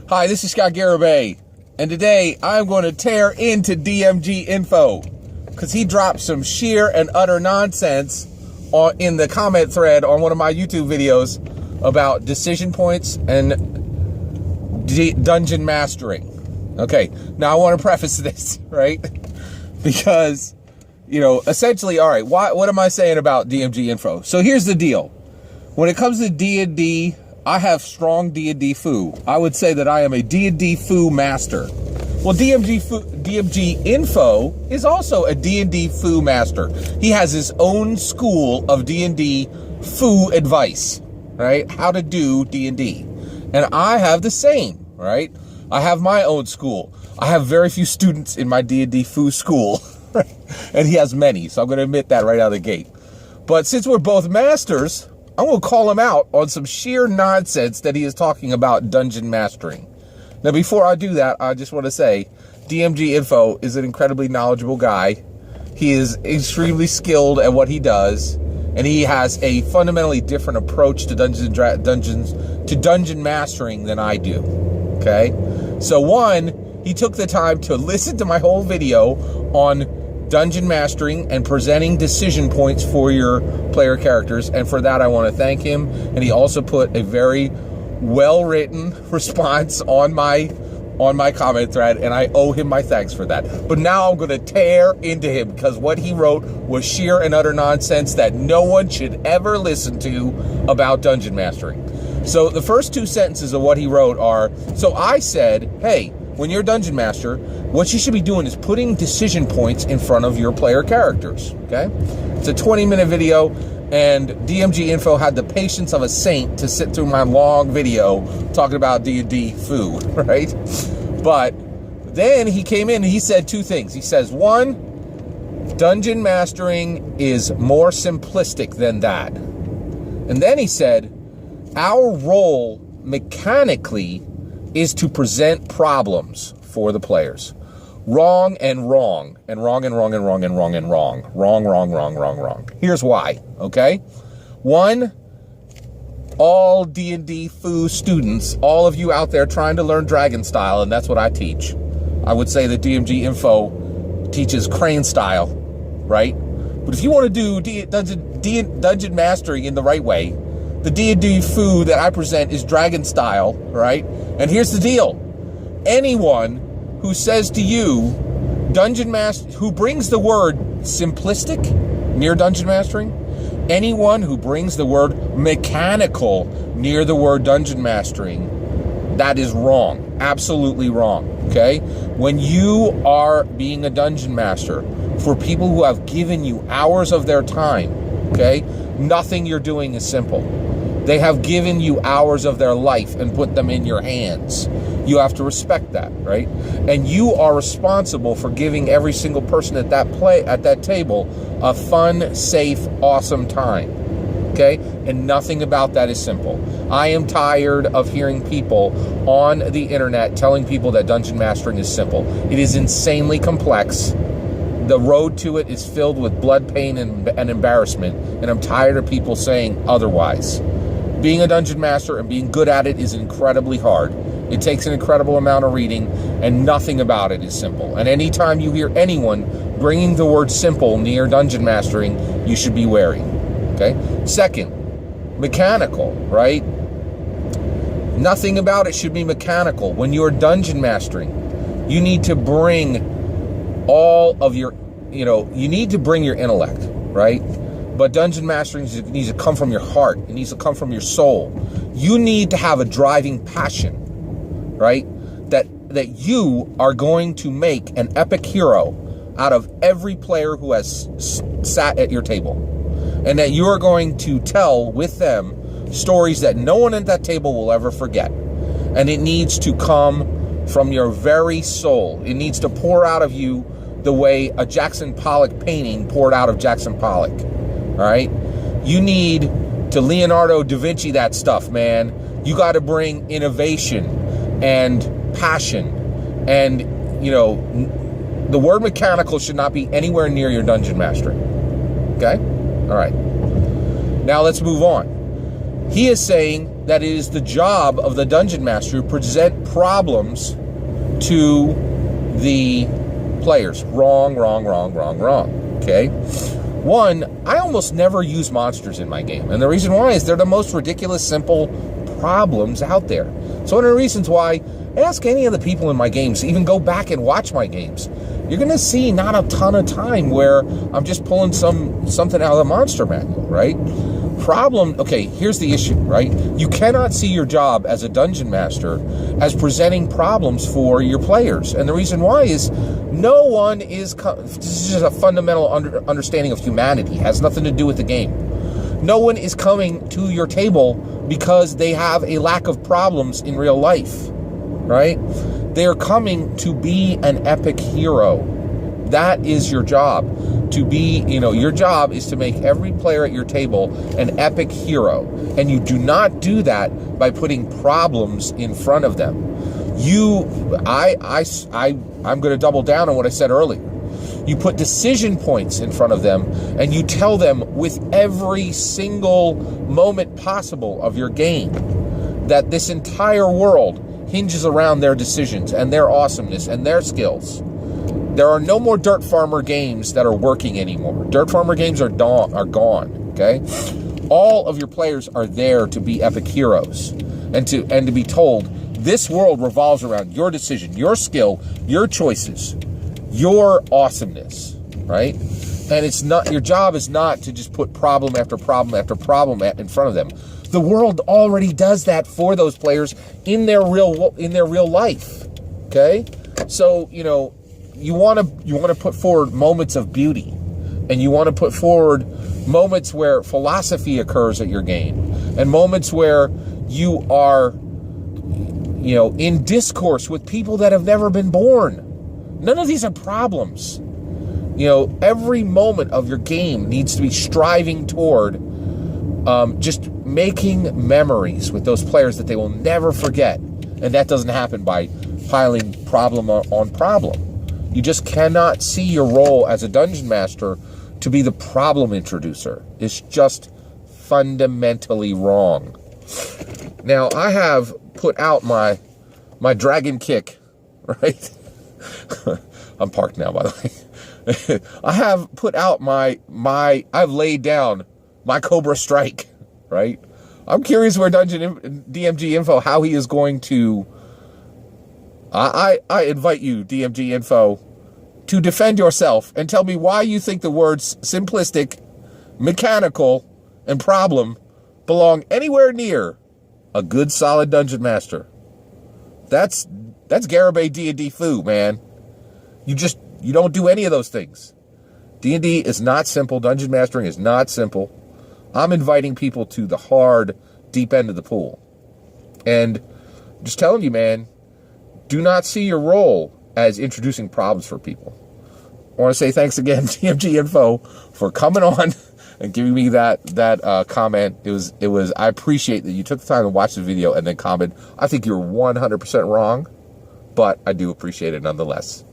Hi, this is Scott Garibay, and today I'm going to tear into DMG info because he dropped some sheer and utter nonsense in the comment thread on one of my YouTube videos about decision points and dungeon mastering. Okay, now I want to preface this, right? Because, essentially, all right, what am I saying about DMG info? So here's the deal. When it comes to D&D, I have strong D&D foo. I would say that I am a D&D foo master. Well, DMG info is also a D&D foo master. He has his own school of D&D foo advice, right? How to do D&D. And I have the same, right? I have my own school. I have very few students in my D&D foo school, and he has many, so I'm going to admit that right out of the gate. But since we're both masters, I'm going to call him out on some sheer nonsense that he is talking about dungeon mastering. Now, before I do that, I just want to say DMG Info is an incredibly knowledgeable guy. He is extremely skilled at what he does, and he has a fundamentally different approach to dungeon mastering than I do. Okay? So one, he took the time to listen to my whole video on dungeon mastering and presenting decision points for your player characters, and for that I want to thank him. And he also put a very well-written response on my comment thread, and I owe him my thanks for that. But now I'm going to tear into him because what he wrote was sheer and utter nonsense that no one should ever listen to about dungeon mastering. So the first two sentences of what he wrote are, so I said, hey, when you're a dungeon master, what you should be doing is putting decision points in front of your player characters, okay? It's a 20-minute video, and DMG Info had the patience of a saint to sit through my long video talking about D&D foo, right? But then he came in and he said two things. He says, one, dungeon mastering is more simplistic than that. And then he said, our role mechanically is to present problems for the players. Wrong and wrong, and wrong and wrong and wrong and wrong and wrong. Wrong, wrong, wrong, wrong, wrong. Here's why, okay? One, all D&D foo students, all of you out there trying to learn dragon style, and that's what I teach. I would say that DMG Info teaches crane style, right? But if you want to do dungeon mastering in the right way, the D&D foo that I present is dragon style, right? And here's the deal. Anyone who says to you, who brings the word simplistic near dungeon mastering, anyone who brings the word mechanical near the word dungeon mastering, that is wrong. Absolutely wrong, okay? When you are being a dungeon master for people who have given you hours of their time, okay, nothing you're doing is simple. They have given you hours of their life and put them in your hands. You have to respect that, right? And you are responsible for giving every single person at that table a fun, safe, awesome time, okay? And nothing about that is simple. I am tired of hearing people on the internet telling people that dungeon mastering is simple. It is insanely complex. The road to it is filled with blood, pain, and embarrassment, and I'm tired of people saying otherwise. Being a dungeon master and being good at it is incredibly hard. It takes an incredible amount of reading, and nothing about it is simple. And anytime you hear anyone bringing the word simple near dungeon mastering, you should be wary, okay? Second, mechanical, right? Nothing about it should be mechanical. When you're dungeon mastering, you need to bring all of your, you need to bring your intellect, right? But dungeon mastering needs to come from your heart. It needs to come from your soul. You need to have a driving passion, right? That you are going to make an epic hero out of every player who has sat at your table. And that you are going to tell with them stories that no one at that table will ever forget. And it needs to come from your very soul. It needs to pour out of you the way a Jackson Pollock painting poured out of Jackson Pollock. All right, you need to Leonardo da Vinci that stuff, man. You got to bring innovation and passion, and the word mechanical should not be anywhere near your dungeon mastering. Okay, all right. Now let's move on. He is saying that it is the job of the Dungeon Master to present problems to the players. Wrong, wrong, wrong, wrong, wrong. Okay? One, I almost never use monsters in my game. And the reason why is they're the most ridiculous, simple problems out there. So one of the reasons why, ask any of the people in my games, even go back and watch my games. You're going to see not a ton of time where I'm just pulling something out of the monster manual, right? Okay, here's the issue, right? You cannot see your job as a dungeon master as presenting problems for your players. And the reason why is no one is, this is just a fundamental understanding of humanity. It has nothing to do with the game. No one is coming to your table because they have a lack of problems in real life, right? They are coming to be an epic hero. That is your job. To be, your job is to make every player at your table an epic hero. And you do not do that by putting problems in front of them. I'm going to double down on what I said earlier. You put decision points in front of them, and you tell them with every single moment possible of your game that this entire world hinges around their decisions and their awesomeness and their skills. There are no more Dirt Farmer games that are working anymore. Dirt Farmer games are gone, okay? All of your players are there to be epic heroes and to be told this world revolves around your decision, your skill, your choices, your awesomeness, right? And it's not, your job is not to just put problem after problem after problem in front of them. The world already does that for those players in their real life, okay? So, you want to put forward moments of beauty, and you want to put forward moments where philosophy occurs at your game, and moments where you are, in discourse with people that have never been born. None of these are problems. Every moment of your game needs to be striving toward just making memories with those players that they will never forget. And that doesn't happen by piling problem on problem. You just cannot see your role as a dungeon master to be the problem introducer. It's just fundamentally wrong. Now, I have put out my dragon kick, right? I'm parked now, by the way. I have put out I've laid down my Cobra Strike, right? I'm curious where DMG Info, how he is going to... I invite you, DMG Info, to defend yourself and tell me why you think the words simplistic, mechanical, and problem belong anywhere near a good, solid dungeon master. That's Garibay D&D foo, man. You don't do any of those things. D&D is not simple. Dungeon mastering is not simple. I'm inviting people to the hard, deep end of the pool. And I'm just telling you, man, do not see your role as introducing problems for people. I want to say thanks again, DMG Info, for coming on and giving me that comment. It was. I appreciate that you took the time to watch the video and then comment. I think you're 100% wrong, but I do appreciate it nonetheless.